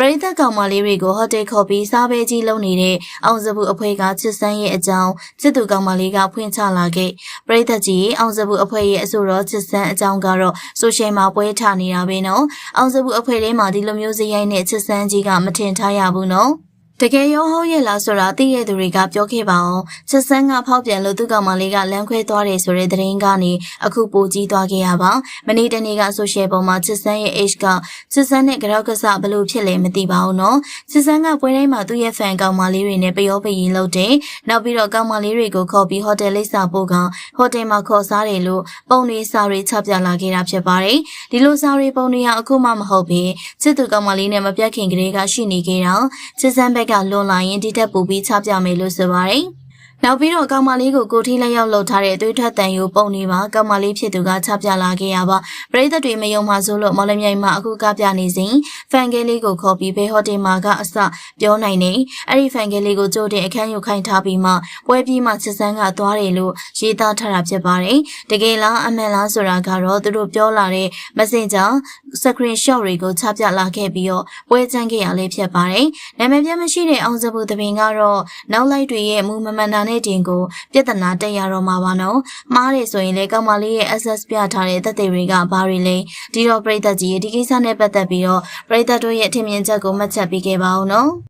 ပရိသတ်ကောင်မလေးတွေကိုဟိုတယ်ခေါ်ပြီးစားပဲကြီးလုပ်နေတဲ့အောင်စပူအဖွဲ့ကချစ်စန်းရဲ့အကြောင်းစစ်သူကောင်မလေးကဖွင့်ချလာခဲ့ပရိသတ်ကြီးအောင်စပူအဖွဲ့ရဲ့အဆိုတော်ချစ်စန်းအကြောင်းကတော့ဆိုရှယ်မှာပွဲထနေတာပဲနော်အောင်စပူအဖွဲ့ထဲမှာဒီလိုမျိုးစရိုက်နဲ့ချစ်စန်းကြီးကမထင်ထားရဘူးနော်တကယ်ရောဟုတ်ရဲ့လားဆိုတာသိရသူတွေကပြောခဲ့ပါအောင်ချစ်စန်းကဖောက်ပြန်လို့သူ့ကောင်မလေးကလမ်းခွဲသွားတယ်ဆိုတဲ့သတင်းကနေအခုပိုကြီးသွားခဲ့ရပါမနေ့တနေ့ကဆိုရှယ်ပေါ်မှာချစ်စန်းရဲ့ age ကချစ်စန်းနဲ့ကြောက်ကစားဘလို့ဖြစ်လဲမသိပါဘူးနော်ချစ်စန်းကပွဲတိုင်းမှာသူ့ရဲ့ fan ကောင်မလေးတွေနဲ့ပျော်ပရင်လုပ်တယ်နောက်ပြီးတော့ကောင်မလေးတွေကိုခေါ်ပြီးဟိုတယ်လိပ်စာပို့ကဟိုတယ်မှာခေါ်စားတယ်လို့ပုံတွေစာတွေချပြလာခဲ့တာဖြစ်ပါတယ်ဒီလိုစာတွေပုံတွေဟာအခုမှမဟုတ်ဘူးချစ်သူကောင်မလေးနဲ့မပြတ်ခင်ကလေးကရှိနေခဲ့တာချစ်စန်းဘက်ကလွန်လာရင်ဒီတက်ပူပြီးချပြမယ်လို့ဆိုပါတယ်နောက်ပြီးတော့ကောင်မလေးကိုကိုထိလက်ရောက်လှုပ်ထားတဲ့အသွေးထွက်တန်ယိုပုံနေပါကောင်မလေးဖြစ်သူကချပြလာခဲ့ရပါပရိသတ်တွေမယုံမှဆိုလို့မော်လမြိုင်မှာအခုကပြနေစဉ်ဖန်ကဲလေးကိုခေါ်ပြီးဘေးဟိုတယ်မှာကအစပြောနိုင်နေအဲ့ဒီဖန်ကဲလေးကိုကြိုတင်အခန်းယူခိုင်းထားပြီးမှပွဲပြီးမှချစ်စန်းကသွားတယ်လို့ရေးသားထားတာဖြစ်ပါတယ်တကယ်လားအမှန်လားဆိုတာကတော့သူတို့ပြောလာတဲ့ Messenger screenshot တွေကိုချပြလာခဲ့ပြီးတော့ပွဲချမ်းခဲ့ရလေးဖြစ်ပါတယ်နာမည်ပြမရှိတဲ့အောင်စပူသပင်ကတော့နောက်လိုက်တွေရဲ့မူမမှန်တာနဲ့တင်ကိုပြဿနာတက်ရတော့မှာပါနော်မှားတယ်ဆိုရင်လေကောင်မလေးရဲ့ access ပြထားတဲ့သက်သေတွေကဘာတွေလဲဒီတော့ပရိသတ်ကြီးဒီကိစ္စနဲ့ပတ်သက်ပြီးတော့ပရိသတ်တို့ရဲ့ထင်မြင်ချက်ကိုမှတ်ချက်ပေးခဲ့ပါဦးနော်